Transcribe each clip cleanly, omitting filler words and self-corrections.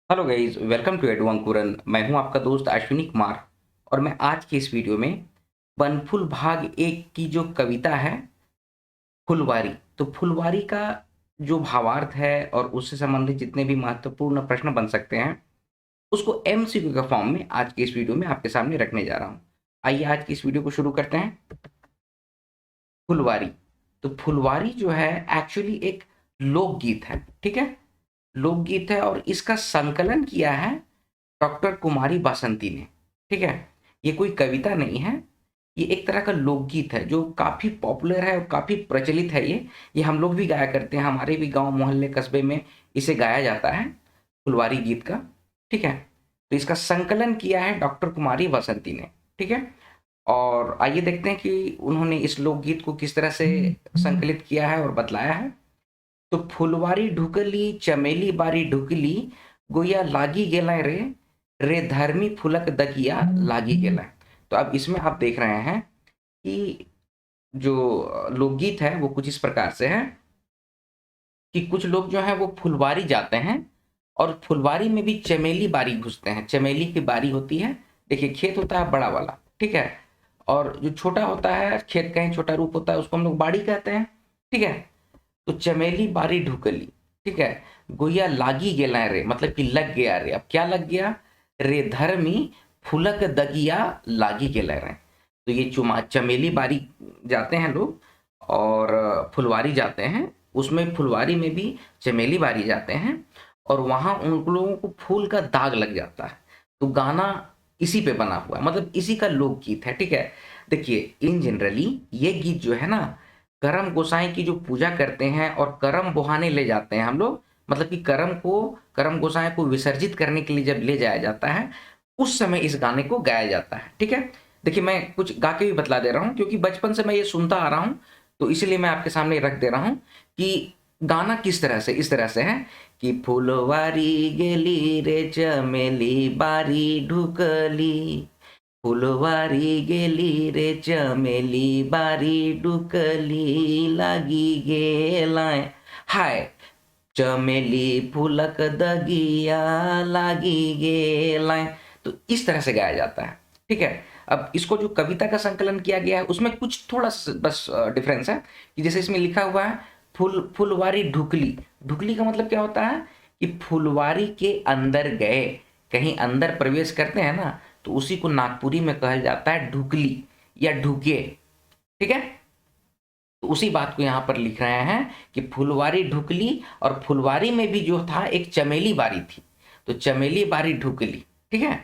Hello guys, welcome to edu Ankuran. मैं हूं आपका दोस्त अश्विनी कुमार और मैं आज की इस वीडियो में बनफुल भाग एक की जो कविता है फुलवारी, तो फुलवारी का जो भावार्थ है और उससे संबंधित जितने भी महत्वपूर्ण प्रश्न बन सकते हैं उसको एमसीक्यू का फॉर्म में आज की इस वीडियो में आपके सामने रखने जा रहा हूं। आइए आज की इस वीडियो को शुरू करते हैं। फुलवारी, तो फुलवारी जो है एक्चुअली एक लोकगीत है। ठीक है, लोकगीत है और इसका संकलन किया है डॉक्टर कुमारी बासंती ने। ठीक है, ये कोई कविता नहीं है, ये एक तरह का लोकगीत है जो काफ़ी पॉपुलर है और काफ़ी प्रचलित है। ये हम लोग भी गाया करते हैं, हमारे भी गांव मोहल्ले कस्बे में इसे गाया जाता है, फुलवारी गीत का। ठीक है, तो इसका संकलन किया है डॉक्टर कुमारी बासंती ने। ठीक है, और आइए देखते हैं कि उन्होंने इस लोकगीत को किस तरह से संकलित किया है और बतलाया है। तो फुलवारी ढुकली चमेली बारी ढुकली गोया लागी गेला रे, रे धर्मी फुलक दकिया लागी गेला। तो अब इसमें आप देख रहे हैं कि जो लोकगीत है वो कुछ इस प्रकार से है कि कुछ लोग जो है वो फुलवारी जाते हैं और फुलवारी में भी चमेली बारी घुसते हैं। चमेली की बारी होती है, देखिए खेत होता है बड़ा वाला, ठीक है, और जो छोटा होता है खेत का ही छोटा रूप होता है उसको हम लोग बाड़ी कहते हैं। ठीक है, तो चमेली बारी ढुकली, ठीक है, गोया लागी गेला रे, मतलब कि लग गया रे। अब क्या लग गया? रे धर्मी फुलक दगिया लागी गेला रे। तो ये चुमा चमेली बारी जाते हैं लोग और फुलवारी जाते हैं, उसमें फुलवारी में भी चमेली बारी जाते हैं और वहां उन लोगों को फूल का दाग लग जाता है। तो गाना इसी पे बना हुआ है, मतलब इसी का लोकगीत है। ठीक है, देखिए इन जनरली ये गीत जो है ना, करम गोसाई की जो पूजा करते हैं और करम बुहाने ले जाते हैं हम लोग, मतलब कि करम गोसाई को विसर्जित करने के लिए जब ले जाया जाता है उस समय इस गाने को गाया जाता है। ठीक है, देखिए मैं कुछ गा के भी बतला दे रहा हूँ क्योंकि बचपन से मैं ये सुनता आ रहा हूँ, तो इसीलिए मैं आपके सामने रख दे रहा हूँ कि गाना किस तरह से, इस तरह से है कि फुलवारी गेली रे चमेली बारी ढुकली, फुलवारी गेली रे चमेली बारी ढुकली लागी गेलाय हाय, चमेली फुलक दगिया लागी गेलाय। तो इस तरह से गाया जाता है। ठीक है, अब इसको जो कविता का संकलन किया गया है उसमें कुछ थोड़ा बस डिफरेंस है कि जैसे इसमें लिखा हुआ है फुलवारी ढुकली। ढुकली का मतलब क्या होता है कि फुलवारी के अंदर गए, कहीं अंदर प्रवेश करते हैं ना, तो उसी को नागपुरी में कहा जाता है ढुकली या ढुके। ठीक है, तो उसी बात को यहाँ पर लिख रहे हैं कि फुलवारी ढुकली और फुलवारी में भी जो था एक चमेली बारी थी, तो चमेली बारी ढुकली। ठीक है,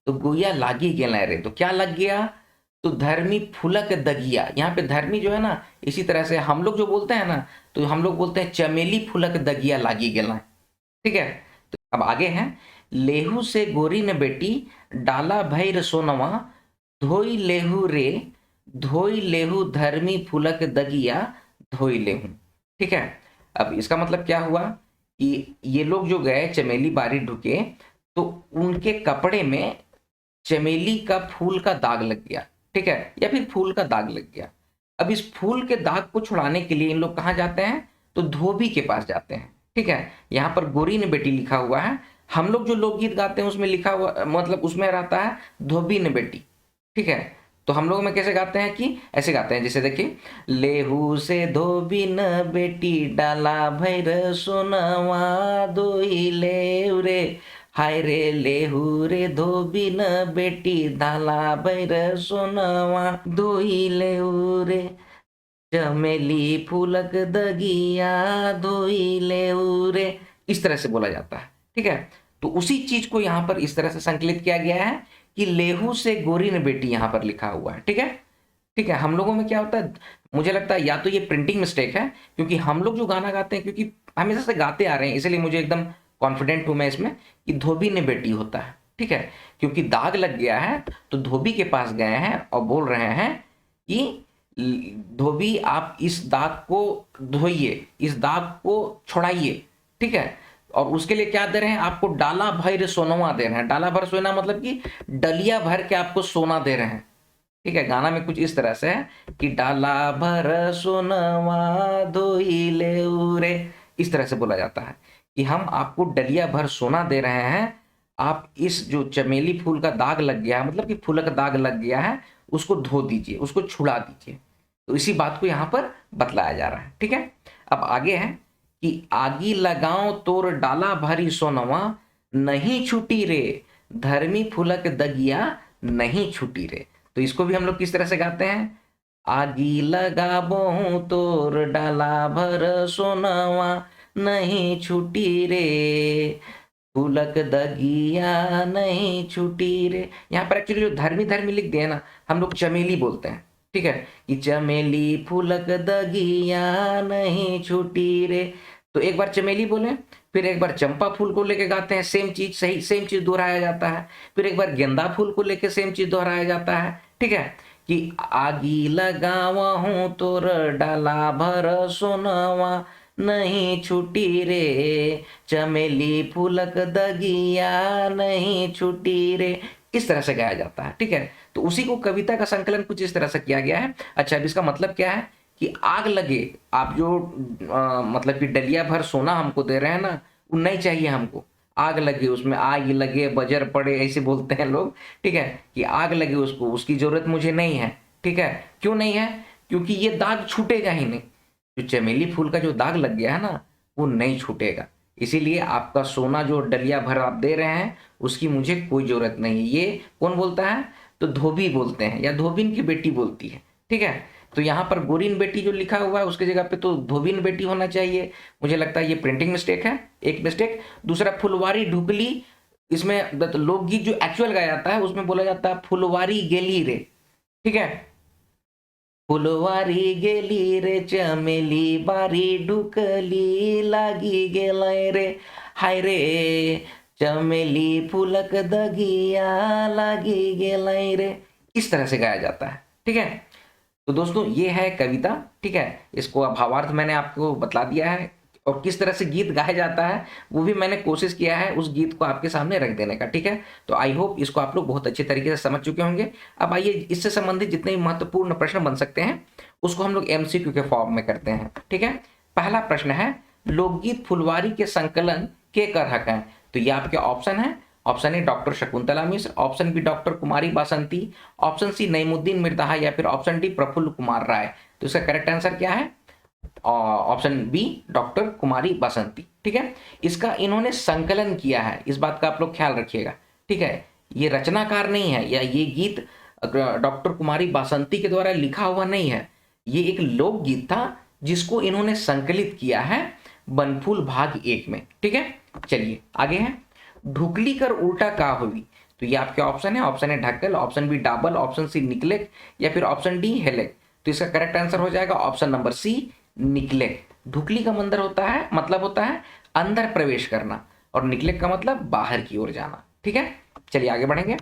तो गोया लागी गेला रे, तो क्या लग गया? तो धर्मी फुलक दगिया, यहाँ पे धर्मी जो है ना, इसी तरह से हम लोग जो बोलते हैं ना, तो हम लोग बोलते हैं चमेली फुलक दगिया लागी गेला। ठीक है, तो अब आगे है, लेहू से गोरी न बेटी डाला भैर सोनवा, धोई लेहू रे, धोई लेहू धर्मी फुलक दगिया धोई लेहू। ठीक है, अब इसका मतलब क्या हुआ कि ये लोग जो गए चमेली बारी ढुके तो उनके कपड़े में चमेली का फूल का दाग लग गया। ठीक है, या फिर फूल का दाग लग गया। अब इस फूल के दाग को छुड़ाने के लिए इन लोग कहाँ जाते हैं? तो धोबी के पास जाते हैं। ठीक है, यहाँ पर गोरी ने बेटी लिखा हुआ है, हम लोग जो लोकगीत गाते हैं उसमें लिखा हुआ मतलब उसमें रहता है धोबी ने बेटी। ठीक है, तो हम लोग में कैसे गाते हैं कि ऐसे गाते हैं, जैसे देखिए, लेहू से धोबी न बेटी डाला भैर सोनवा, दोई ले रे, हाय रे लेहू रे धोबी न बेटी डाला भैर सोनवा, दोई लेहू रे, चमेली फूलक दगिया धोई लेऊ रे। इस तरह से बोला जाता है। ठीक है, तो उसी चीज को यहाँ पर इस तरह से संकलित किया गया है कि लेहू से गोरी ने बेटी यहाँ पर लिखा हुआ है। ठीक है, ठीक है, हम लोगों में क्या होता है, मुझे लगता है या तो ये प्रिंटिंग मिस्टेक है, क्योंकि हम लोग जो गाना गाते हैं, क्योंकि हमेशा से गाते आ रहे हैं, इसलिए मुझे एकदम कॉन्फिडेंट हूं मैं इसमें कि धोबी ने बेटी होता है। ठीक है, क्योंकि दाग लग गया है तो धोबी के पास गए हैं और बोल रहे हैं कि धोबी आप इस दाग को धोइए, इस दाग को छुड़ाइए। ठीक है, और उसके लिए क्या दे रहे हैं? आपको डाला भर सोनवा दे रहे हैं। डाला भर सोना मतलब कि डलिया भर के आपको सोना दे रहे हैं। ठीक है, गाना में कुछ इस तरह से है कि डाला भर सोनवा धोई ले रे, इस तरह से बोला जाता है कि हम आपको डलिया भर सोना दे रहे हैं, आप इस जो चमेली फूल का दाग लग गया है, मतलब कि फूल का दाग लग गया है, उसको धो दीजिए, उसको छुड़ा दीजिए। तो इसी बात को यहाँ पर बतलाया जा रहा है। ठीक है, अब आगे है कि आगी लगाओ तोर डाला भरी सोनवा, नहीं छूटी रे धर्मी फूलक दगिया, नहीं छूटी रे। तो इसको भी हम लोग किस तरह से गाते हैं, आगी लगाबो तोर डाला भर सोनवा, नहीं छूटी रे फूलक दगिया, नहीं छूटी रे। यहाँ पर एक्चुअली जो धर्मी धर्मी लिख दिया ना, हम लोग चमेली बोलते हैं। ठीक है, कि चमेली फूलक दगिया, नहीं छूटी रे। तो एक बार चमेली बोले, फिर एक बार चंपा फूल को लेके गाते हैं, सेम चीज, सही सेम चीज दोहराया जाता है। फिर एक बार गेंदा फूल को लेके सेम चीज दोहराया जाता है। ठीक है, कि आगी लगावा हूं तोर डाला भर सोनवा, नहीं छूटी रे चमेली फूलक दगिया, नहीं छूटी रे। इस तरह से गाया जाता है। ठीक है, तो उसी को कविता का संकलन कुछ इस तरह से किया गया है। अच्छा, अब इसका मतलब क्या है कि आग लगे, आप जो मतलब कि डलिया भर सोना हमको दे रहे हैं ना, वो नहीं चाहिए हमको। आग लगे, उसमें आग लगे, बजर पड़े, ऐसे बोलते हैं लोग। ठीक है, कि आग लगे उसको, उसकी जरूरत मुझे नहीं है। ठीक है, क्यों नहीं है, क्योंकि ये दाग छूटेगा ही नहीं। जो चमेली फूल का जो दाग लग गया है ना, वो नहीं छूटेगा। इसीलिए आपका सोना जो डलिया भर आप दे रहे हैं, उसकी मुझे कोई जरूरत नहीं है। ये कौन बोलता है, तो धोबी बोलते हैं, या धोबिन की बेटी बोलती है। ठीक है, तो यहाँ पर गोरीन बेटी जो लिखा हुआ है उसके जगह पे तो धोबिन बेटी होना चाहिए। मुझे लगता है ये प्रिंटिंग मिस्टेक है, एक मिस्टेक। दूसरा, फुलवारी ढुकली, इसमें लोकगीत जो एक्चुअल गाया जाता है उसमें बोला जाता है फुलवारी गेली रे। ठीक है, फुलवारी गेली रे चमेली बारी ढुकली, लागी गेलाय रे हाय रे चमेली फूलक दगिया, लागी गेलाय रे। इस तरह से गाया जाता है। ठीक है, तो दोस्तों ये है कविता। ठीक है, इसको भावार्थ मैंने आपको बतला दिया है, और किस तरह से गीत गाया जाता है वो भी मैंने कोशिश किया है उस गीत को आपके सामने रख देने का। ठीक है, तो आई होप इसको आप लोग बहुत अच्छे तरीके से समझ चुके होंगे। अब आइए इससे संबंधित जितने भी महत्वपूर्ण प्रश्न बन सकते हैं उसको हम लोग एमसीक्यू के फॉर्म में करते हैं। ठीक है, पहला प्रश्न है, लोकगीत फुलवारी के संकलन के करहक हैं। तो ये आपके ऑप्शन है, option A doctor Shakuntala Mishra, option B doctor Kumari Basanti, option C Naimuddin Mirdaha, या फिर ऑप्शन डी प्रफुल्ल कुमार राय। तो इसका करेक्ट आंसर क्या है, option B doctor Kumari Basanti. ठीक है, इसका इन्होंने संकलन किया है, इस बात का आप लोग ख्याल रखिएगा। ठीक है, ये रचनाकार नहीं है, या ये गीत डॉक्टर कुमारी बासंती के द्वारा लिखा हुआ नहीं है। ये एक लोकगीत था जिसको इन्होंने संकलित किया है बनफूल भाग 1 में। ठीक है, चलिए आगे है, ढुकली कर उल्टा का हुई। तो ये आपके ऑप्शन है, ऑप्शन है ढक्कल, ऑप्शन बी डाबल, ऑप्शन सी निकलेक, या फिर ऑप्शन डी हेलेक। तो इसका करेक्ट आंसर हो जाएगा ऑप्शन नंबर सी निकलेक। ढुकली का मंदिर होता है, मतलब होता है अंदर प्रवेश करना, और निकलेक का मतलब बाहर की ओर जाना। ठीक है, चलिए आगे बढ़ेंगे।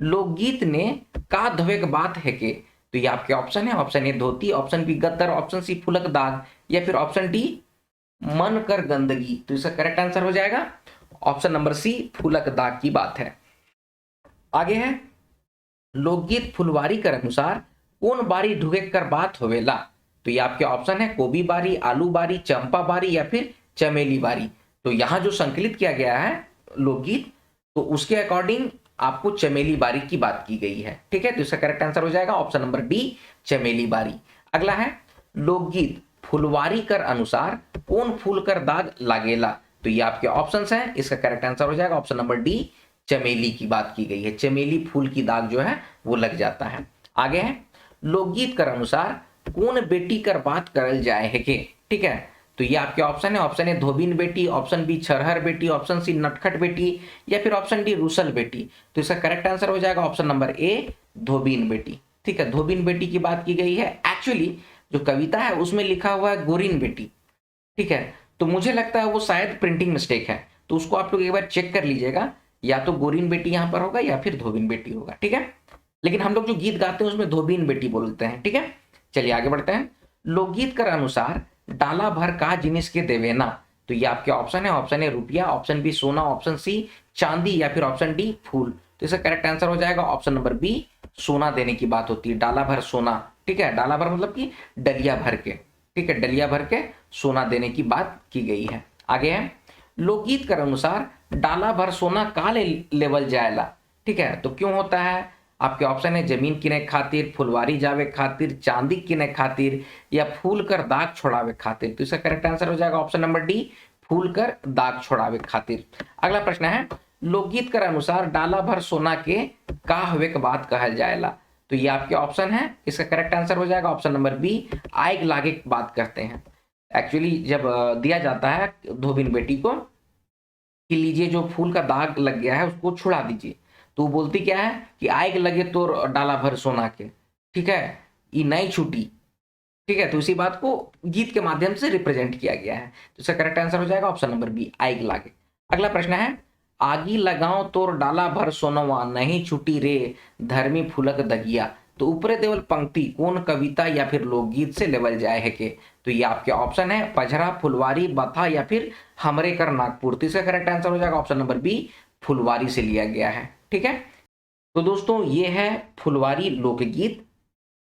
लोकगीत ने का धोवे बात है के। तो ये आपके ऑप्शन है, option A dhoti, option B गद्दर, ऑप्शन सी फुलक दाग, या फिर ऑप्शन डी मन कर गंदगी। तो इसका करेक्ट आंसर हो जाएगा ऑप्शन नंबर सी फुलक दाग की बात है। आगे है, लोकगीत फुलवारी कर अनुसार कौन बारी ढुके कर बात होवेला। तो ये आपके ऑप्शन है, गोभी बारी, आलू बारी, चंपा बारी, या फिर चमेली बारी। तो यहां जो संकलित किया गया है लोकगीत, तो उसके अकॉर्डिंग आपको चमेली बारी की बात की गई है। ठीक है, तो इसका करेक्ट आंसर हो जाएगा ऑप्शन नंबर डी चमेली बारी। अगला है, लोकगीत फुलवारी कर अनुसार कौन फूल कर दाग लागेला। तो ये आपके ऑप्शन हैं, इसका करेक्ट आंसर हो जाएगा ऑप्शन नंबर डी चमेली की बात की गई है, चमेली फूल की दाग जो है वो लग जाता है। आगे है, लोकगीत कर अनुसार कौन बेटी कर बात करल जाए है के। ठीक है, तो ये आपके ऑप्शन है, ऑप्शन है धोबिन बेटी, ऑप्शन बी छरहर बेटी, ऑप्शन सी नटखट बेटी, या फिर ऑप्शन डी रूसल बेटी। तो इसका करेक्ट आंसर हो जाएगा ऑप्शन नंबर ए धोबिन बेटी। ठीक है, धोबिन बेटी की बात की गई है। एक्चुअली जो कविता है उसमें लिखा हुआ है गोरीन बेटी। ठीक है, तो मुझे लगता है वो शायद प्रिंटिंग मिस्टेक है, तो उसको आप लोग एक बार चेक कर लीजिएगा, या तो गोरीन बेटी यहाँ पर होगा या फिर धोबिन बेटी होगा। ठीक है, लेकिन हम लोग जो गीत गाते हैं उसमें धोबिन बेटी बोलते हैं। ठीक है, चलिए आगे बढ़ते हैं। लोकगीत कर अनुसार डाला भर का जिनिस के देवेना। तो ये आपके ऑप्शन है, ऑप्शन ए रुपया, ऑप्शन बी सोना, ऑप्शन सी चांदी, या फिर ऑप्शन डी फूल। तो इसका करेक्ट आंसर हो जाएगा ऑप्शन नंबर बी सोना देने की बात होती है, डाला भर सोना। ठीक है, डाला भर मतलब कि डलिया भर के। ठीक है, डलिया भर के सोना देने की बात की गई है। आगे है, लोकगीत कर अनुसार डाला भर सोना काले लेवल जायला। ठीक है, तो क्यों होता है? आपके ऑप्शन है जमीन किने खातिर, फुलवारी जावे खातिर, चांदी किने खातिर, या फूल कर दाग छोड़ावे खातिर। तो इसका करेक्ट आंसर हो जाएगा ऑप्शन नंबर डी, फूल कर दाग छोड़ावे खातिर। अगला प्रश्न है लोकगीत कर अनुसार डाला भर सोना के का हवे के बात कहल जाएला। तो ये आपके ऑप्शन है, इसका करेक्ट आंसर हो जाएगा ऑप्शन नंबर बी, आग लागे की बात करते हैं। एक्चुअली जब दिया जाता है धोबिन बेटी को कि लीजिए जो फूल का दाग लग गया है उसको छुड़ा दीजिए, तो वो बोलती क्या है कि आग लगे तो डाला भर सोना के। ठीक है, ये नहीं छूटी। ठीक है, तो इसी बात को गीत के माध्यम से रिप्रेजेंट किया गया है। तो इसका करेक्ट आंसर हो जाएगा ऑप्शन नंबर बी, आग लागे। अगला प्रश्न है आगी लगाओ तोर डाला भर सोनवा नहीं छुटी रे धर्मी फूलक दगिया। तो ऊपरे देवल पंक्ति कौन कविता या फिर लोकगीत से लेवल जाए है के? तो ये आपके ऑप्शन है पझरा, फुलवारी, बथा या फिर हमरे कर नागपुर। तो इसका करेक्ट आंसर हो जाएगा ऑप्शन नंबर बी, फुलवारी से लिया गया है। ठीक है, तो दोस्तों ये है फुलवारी लोकगीत,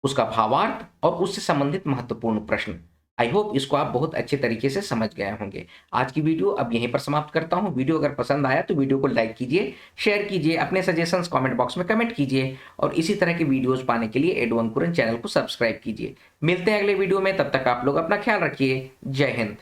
उसका भावार्थ और उससे संबंधित महत्वपूर्ण प्रश्न। आई होप इसको आप बहुत अच्छे तरीके से समझ गए होंगे। आज की वीडियो अब यहीं पर समाप्त करता हूं। वीडियो अगर पसंद आया तो वीडियो को लाइक कीजिए, शेयर कीजिए, अपने सजेशंस कमेंट बॉक्स में कमेंट कीजिए और इसी तरह की वीडियोस पाने के लिए एडू अंकुरन चैनल को सब्सक्राइब कीजिए। मिलते हैं अगले वीडियो में, तब तक आप लोग अपना ख्याल रखिए। जय हिंद।